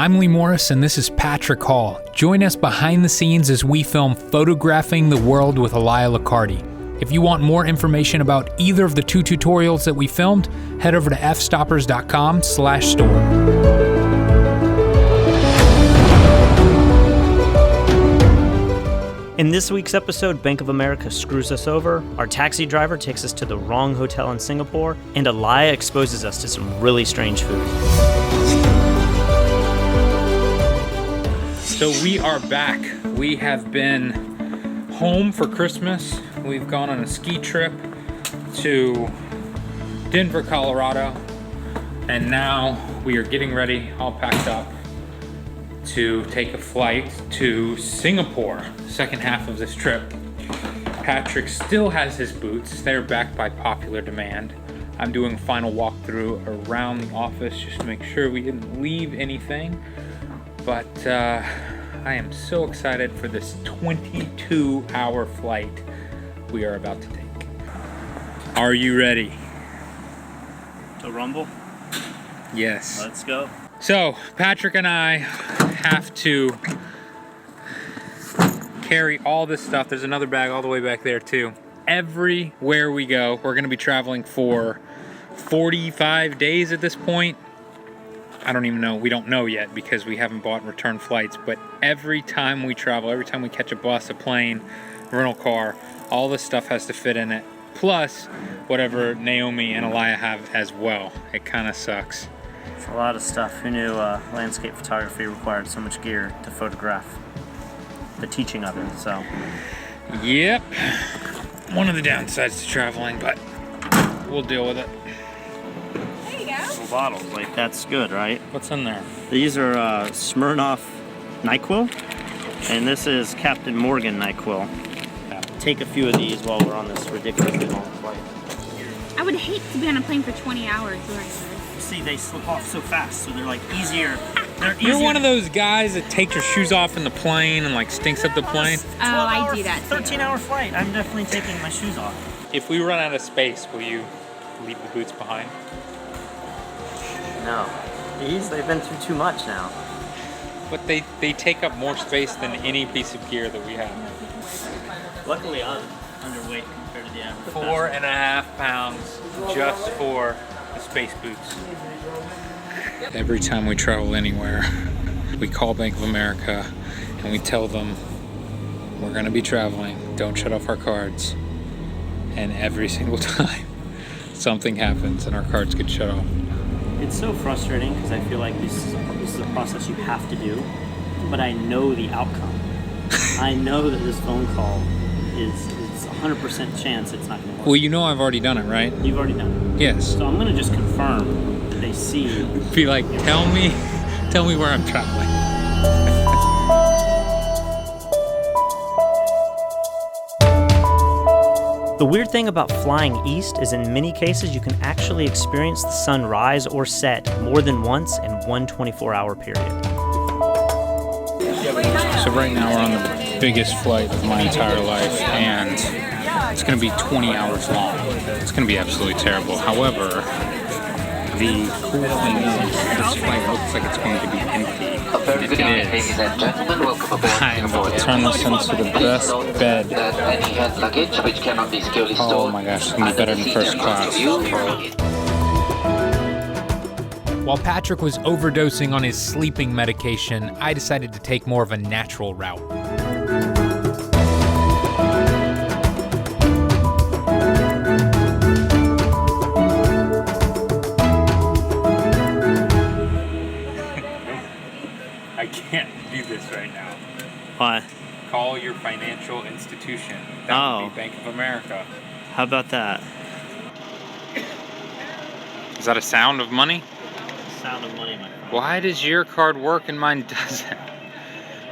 I'm Lee Morris, and this is Patrick Hall. Join us behind the scenes as we film Photographing the World with Elia Liccardi. If you want more information about either of the two tutorials that we filmed, head over to fstoppers.com/store. In this week's episode, Bank of America screws us over, our taxi driver takes us to the wrong hotel in Singapore, and Elia exposes us to some really strange food. So we are back. We have been home for Christmas. We've gone on a ski trip to Denver, Colorado, and now we are getting ready, all packed up, to take a flight to Singapore, second half of this trip. Patrick still has his boots. They're back by popular demand. I'm doing a final walkthrough around the office just to make sure we didn't leave anything. But I am so excited for this 22-hour flight we are about to take. Are you ready? To rumble? Yes. Let's go. So, Patrick and I have to carry all this stuff. There's another bag all the way back there too. Everywhere we go, we're gonna be traveling for 45 days at this point. I don't even know, we don't know yet because we haven't bought return flights, but every time we travel, every time we catch a bus, a plane, rental car, all this stuff has to fit in it. Plus, whatever Naomi and Elia have as well. It kind of sucks. It's a lot of stuff. Who knew landscape photography required so much gear to photograph the teaching of it, so. Yep. One of the downsides to traveling, but we'll deal with it. Bottles, like that's good, right? What's in there? These are Smirnoff NyQuil, and this is Captain Morgan NyQuil. Yeah. Take a few of these while we're on this ridiculously long flight. I would hate to be on a plane for 20 hours doing this. See, they slip off so fast, so they're like easier. You're one of those guys that takes your shoes off in the plane and like stinks up the plane? Oh, I do that too. 13-hour flight. I'm definitely taking my shoes off. If we run out of space, will you leave the boots behind? No. They've been through too much now. But they take up more space than any piece of gear that we have. Luckily, I'm underweight compared to the average. 4.5 pounds just for the space boots. Every time we travel anywhere, we call Bank of America and we tell them we're gonna be traveling, don't shut off our cards. And every single time something happens and our cards get shut off. It's so frustrating because I feel like this is a process you have to do, but I know the outcome. I know that this phone call it's 100% chance it's not going to work. Well, you know I've already done it, right? You've already done it. Yes. So I'm going to just confirm that they see. Be like, tell me where I'm traveling. The weird thing about flying east is in many cases you can actually experience the sun rise or set more than once in one 24-hour period. So right now we're on the biggest flight of my entire life, and it's going to be 20 hours long. It's going to be absolutely terrible. However, the cool thing is this flight looks like it's going to be empty. If it is, I'm about to turn this into the best bed. Oh my gosh, it's going to be better than first class. While Patrick was overdosing on his sleeping medication, I decided to take more of a natural route. I can't do this right now. Why? Call your financial institution. That would be Bank of America. How about that? Is that a sound of money? Sound of money, my friend. Why does your card work and mine doesn't?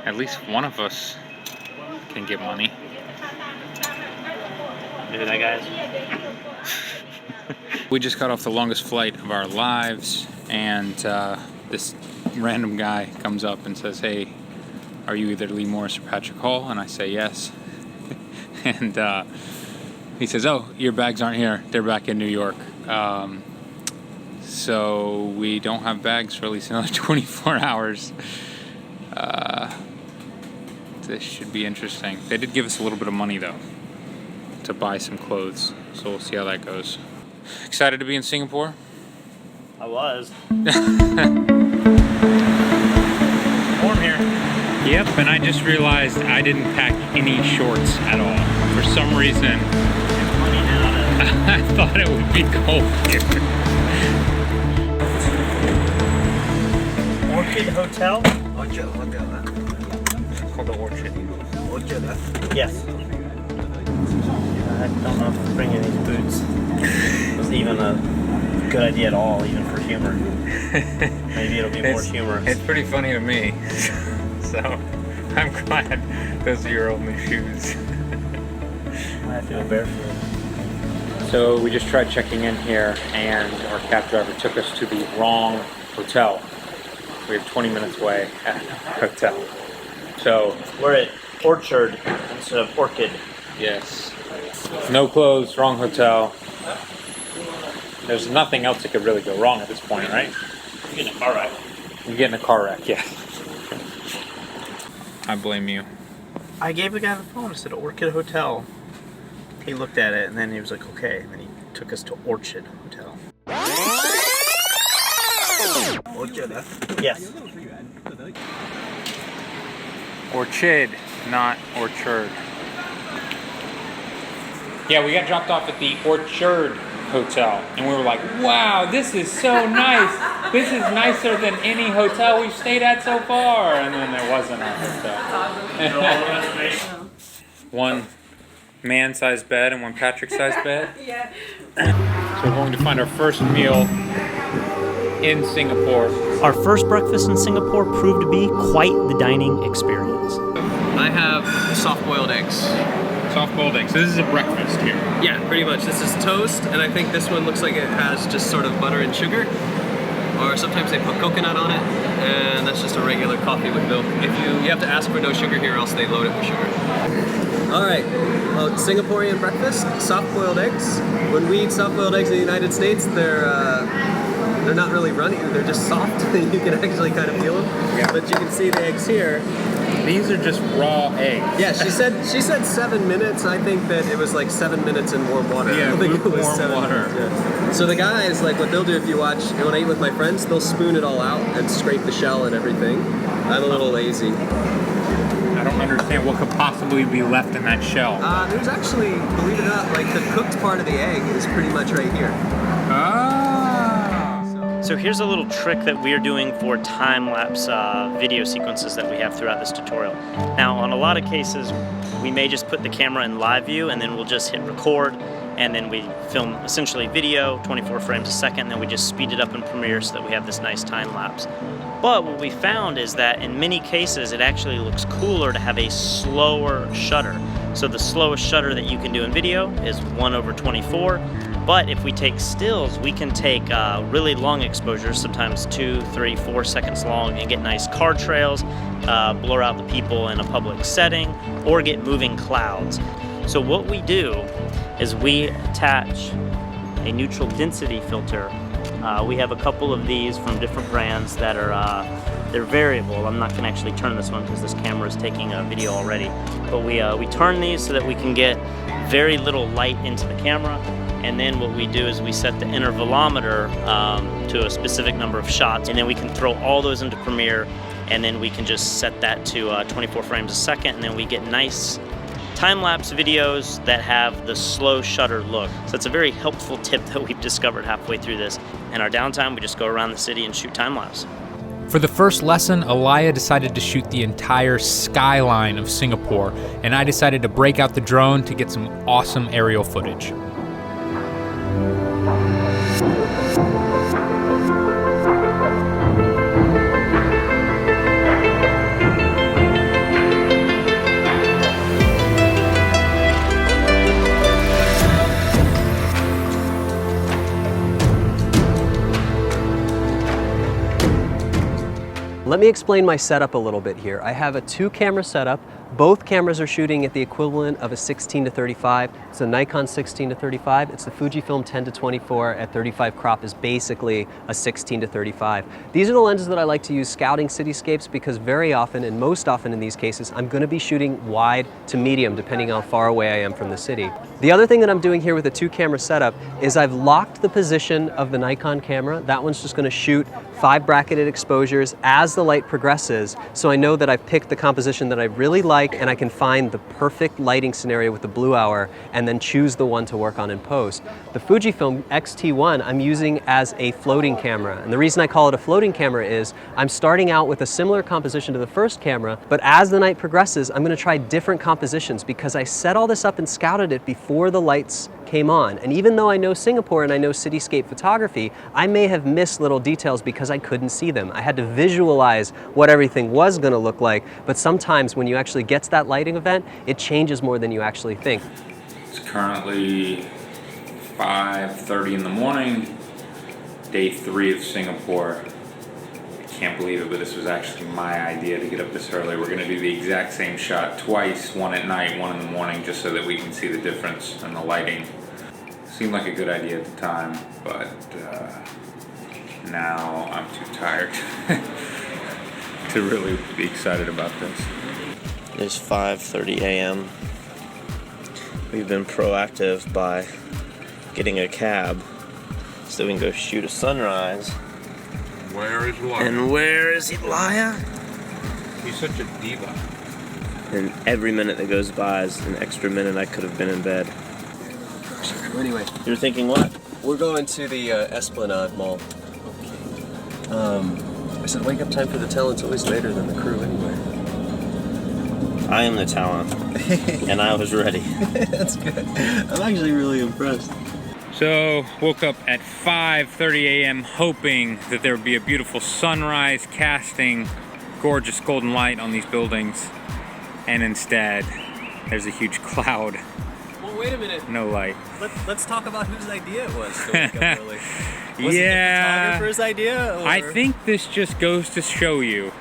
At least one of us can get money. Do that, guys. We just got off the longest flight of our lives, and this random guy comes up and says, "Hey, are you either Lee Morris or Patrick Hall?" And I say yes. And he says, "Oh, your bags aren't here. They're back in New York. so we don't have bags for at least another 24 hours. This should be interesting. They did give us a little bit of money though to buy some clothes, so we'll see how that goes. Excited to be in Singapore? I was. Warm here. Yep, and I just realized I didn't pack any shorts at all. For some reason, I thought it would be cold here. Orchid Hotel? Orchid Hotel, huh? It's called the Orchid. Orchid, huh? Yes. I don't know if bringing these boots was even a good idea at all, even for humor. Maybe it'll be more humorous. It's pretty funny to me, so I'm glad those are your only shoes. I feel barefoot. So we just tried checking in here, and our cab driver took us to the wrong hotel. We have 20 minutes away at the hotel. So We're at Orchard instead of Orchid. yes, no clothes, wrong hotel. There's nothing else that could really go wrong at this point, right? You're getting a car wreck. You get in a car wreck, yeah. I blame you. I gave the guy the phone. I said Orchid Hotel. He looked at it and then he was like, okay. And then he took us to Orchid Hotel. Orchid, huh? Yes. Orchid, not Orchard. Yeah, we got dropped off at the Orchard Hotel, and we were like, wow, this is so nice. This is nicer than any hotel we've stayed at so far. And then there wasn't a hotel. One man-sized bed and one Patrick-sized bed. Yeah. So we're going to find our first meal in Singapore. Our first breakfast in Singapore proved to be quite the dining experience. I have soft-boiled eggs. Soft-boiled eggs. So this is a breakfast here. Yeah, pretty much. This is toast, and I think this one looks like it has just sort of butter and sugar. Or sometimes they put coconut on it, and that's just a regular coffee with milk. You have to ask for no sugar here, else they load it with sugar. All right, well, Singaporean breakfast, soft-boiled eggs. When we eat soft-boiled eggs in the United States, they're not really runny, they're just soft. You can actually kind of feel them. Yeah. But you can see the eggs here. These are just raw eggs. Yeah, she said 7 minutes. I think that it was like 7 minutes in warm water. Yeah, I don't think it was lukewarm 7 water. minutes, yeah. So the guys, like what they'll do if you watch, when I eat with my friends, they'll spoon it all out and scrape the shell and everything. I'm a little lazy. I don't understand what could possibly be left in that shell. There's actually, believe it or not, like the cooked part of the egg is pretty much right here. So here's a little trick that we're doing for time-lapse video sequences that we have throughout this tutorial. Now, on a lot of cases, we may just put the camera in live view and then we'll just hit record and then we film essentially video, 24 frames a second, and then we just speed it up in Premiere so that we have this nice time-lapse. But what we found is that in many cases, it actually looks cooler to have a slower shutter. So the slowest shutter that you can do in video is 1/24. But if we take stills, we can take really long exposures, sometimes 2, 3, 4 seconds long, and get nice car trails, blur out the people in a public setting, or get moving clouds. So what we do is we attach a neutral density filter. We have a couple of these from different brands that are they're variable. I'm not gonna actually turn this one because this camera is taking a video already. But we turn these so that we can get very little light into the camera. And then what we do is we set the intervalometer to a specific number of shots, and then we can throw all those into Premiere, and then we can just set that to 24 frames a second, and then we get nice time-lapse videos that have the slow shutter look. So it's a very helpful tip that we've discovered halfway through this. In our downtime, we just go around the city and shoot time-lapse. For the first lesson, Alaya decided to shoot the entire skyline of Singapore, and I decided to break out the drone to get some awesome aerial footage. Let me explain my setup a little bit here. I have a 2-camera setup Both cameras are shooting at the equivalent of a 16-35. It's a Nikon 16-35. It's the Fujifilm 10-24 at 35 crop is basically a 16-35. These are the lenses that I like to use scouting cityscapes because very often, and most often in these cases, I'm going to be shooting wide to medium depending on how far away I am from the city. The other thing that I'm doing here with a 2-camera setup is I've locked the position of the Nikon camera. That one's just going to shoot 5 bracketed exposures as the light progresses, so I know that I've picked the composition that I really like and I can find the perfect lighting scenario with the blue hour and then choose the one to work on in post. The Fujifilm X-T1 I'm using as a floating camera, and the reason I call it a floating camera is I'm starting out with a similar composition to the first camera, but as the night progresses I'm going to try different compositions because I set all this up and scouted it before the lights came on. And even though I know Singapore and I know cityscape photography, I may have missed little details because I couldn't see them. I had to visualize what everything was going to look like, but sometimes when you actually get to that lighting event, it changes more than you actually think. It's currently 5:30 in the morning, day 3 of Singapore. I can't believe it, but this was actually my idea to get up this early. We're gonna do the exact same shot twice, one at night, one in the morning, just so that we can see the difference in the lighting. Seemed like a good idea at the time, but now I'm too tired to really be excited about this. It's 5:30 a.m. We've been proactive by getting a cab so we can go shoot a sunrise. Where is Laura? And where is Elia? He's such a diva. And every minute that goes by is an extra minute I could have been in bed. Anyway, You're thinking what? we're going to the Esplanade Mall. I said wake up time for the talent's always later than the crew anyway. I am the talent, and I was ready. That's good. I'm actually really impressed. So, woke up at 5:30 a.m. hoping that there would be a beautiful sunrise casting gorgeous golden light on these buildings, and instead there's a huge cloud. Well, wait a minute. No light. Let's talk about whose idea it was to wake up early. Was it the Yeah, photographer's idea? Or? I think this just goes to show you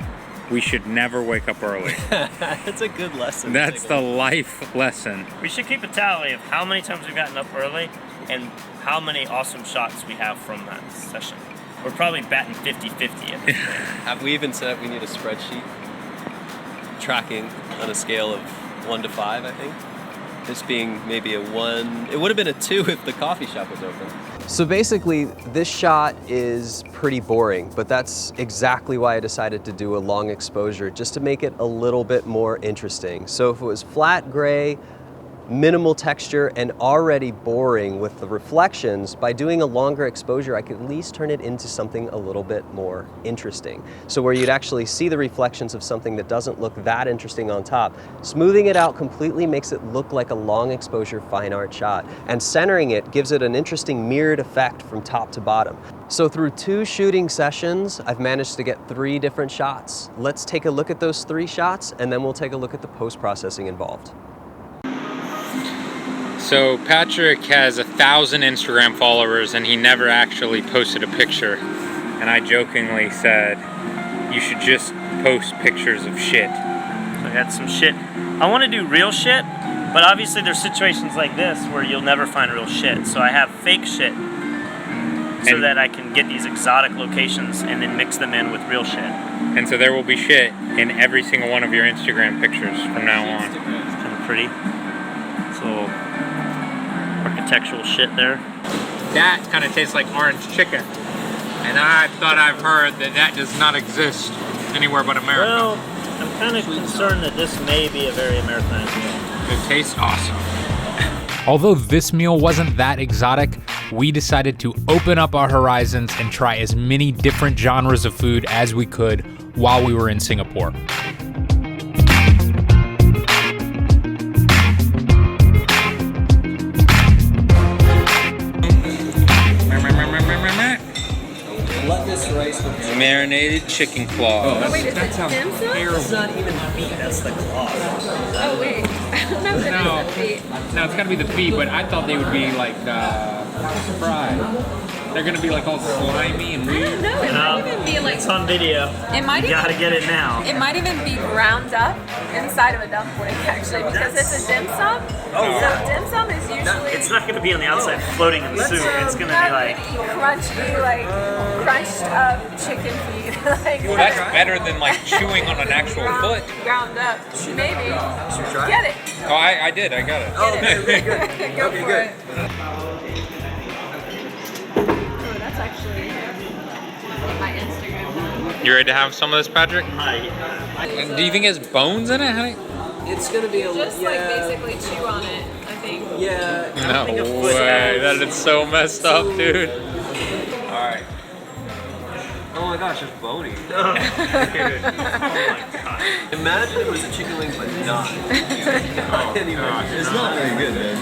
we should never wake up early. That's a good lesson. That's the life lesson. We should keep a tally of how many times we've gotten up early and how many awesome shots we have from that session. We're probably batting 50-50 at this point. Have we even said we need a spreadsheet tracking on a scale of 1 to 5, I think? This being maybe a 1, it would have been a 2 if the coffee shop was open. So basically, this shot is pretty boring, but that's exactly why I decided to do a long exposure, just to make it a little bit more interesting. So if it was flat gray, minimal texture, and already boring with the reflections, by doing a longer exposure, I could at least turn it into something a little bit more interesting. So where you'd actually see the reflections of something that doesn't look that interesting on top. Smoothing it out completely makes it look like a long exposure fine art shot, and centering it gives it an interesting mirrored effect from top to bottom. So through 2 shooting sessions, I've managed to get 3 different shots. Let's take a look at those 3 shots, and then we'll take a look at the post-processing involved. So Patrick has 1,000 Instagram followers and he never actually posted a picture. And I jokingly said, you should just post pictures of shit. I got some shit. I want to do real shit, but obviously there's situations like this where you'll never find real shit. So I have fake shit so that I can get these exotic locations and then mix them in with real shit. And so there will be shit in every single one of your Instagram pictures from now on. It's kind of pretty. It's a little architectural shit there. That kind of tastes like orange chicken. And I thought I've heard that that does not exist anywhere but America. Well, I'm kind of concerned that this may be a very Americanized meal. It tastes awesome. Although this meal wasn't that exotic, we decided to open up our horizons and try as many different genres of food as we could while we were in Singapore. Marinated chicken claws. Oh, wait, is it stem cells? It's not even meat, that's the claw. Oh, wait. I don't know if that is the feet. No, it's gotta be the feet, but I thought they would be like fried. They're gonna be like all slimy and weird. No, it might even be like. It's on video. It might You gotta get it now. It might even be ground up inside of a dumpling, actually, because it's a dim sum. So dim sum is usually. It's not gonna be on the outside floating in the soup. It's gonna be like. Crunchy, like crunched up chicken feet. Like, Well, that's better than like chewing on an actual foot. Ground up. Maybe. Should we try? Get it. Oh, I did. I got it. Oh, okay, really good. Go Okay, for good. it. Oh, that's actually my Instagram. You ready to have some of this, Patrick? Hi. Do you think it has bones in it? It's gonna be a Just like basically chew on it, I think. Yeah. No way. That is so messed up, dude. Alright. Oh my gosh, it's bony. Oh my god. Imagine it was a chicken wing, but not. Anyway, It's not very good, man.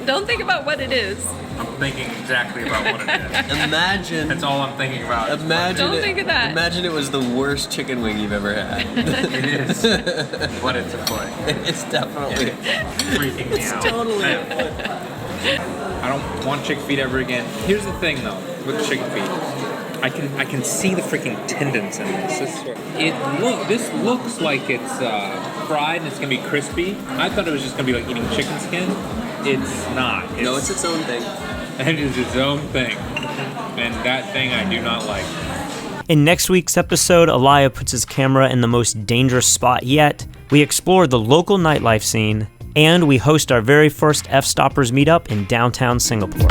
Don't think about what it is. I'm thinking exactly about what it is. imagine. That's all I'm thinking about. Imagine Don't it, think of that. Imagine it was the worst chicken wing you've ever had. It is. But it's a foot. It's definitely. Freaking me out. Totally. I don't want chicken feet ever again. Here's the thing though, with chicken feet. I can see the freaking tendons in this. This looks like it's fried and it's gonna be crispy. I thought it was just gonna be like eating chicken skin. It's not. No, it's its own thing. It is its own thing. And that thing I do not like. In next week's episode, Elia puts his camera in the most dangerous spot yet. We explore the local nightlife scene, and we host our very first Fstoppers meetup in downtown Singapore.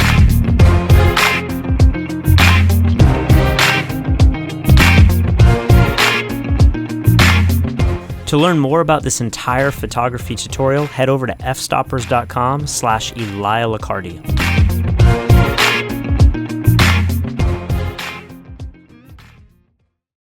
To learn more about this entire photography tutorial, head over to fstoppers.com/Elia Licardi.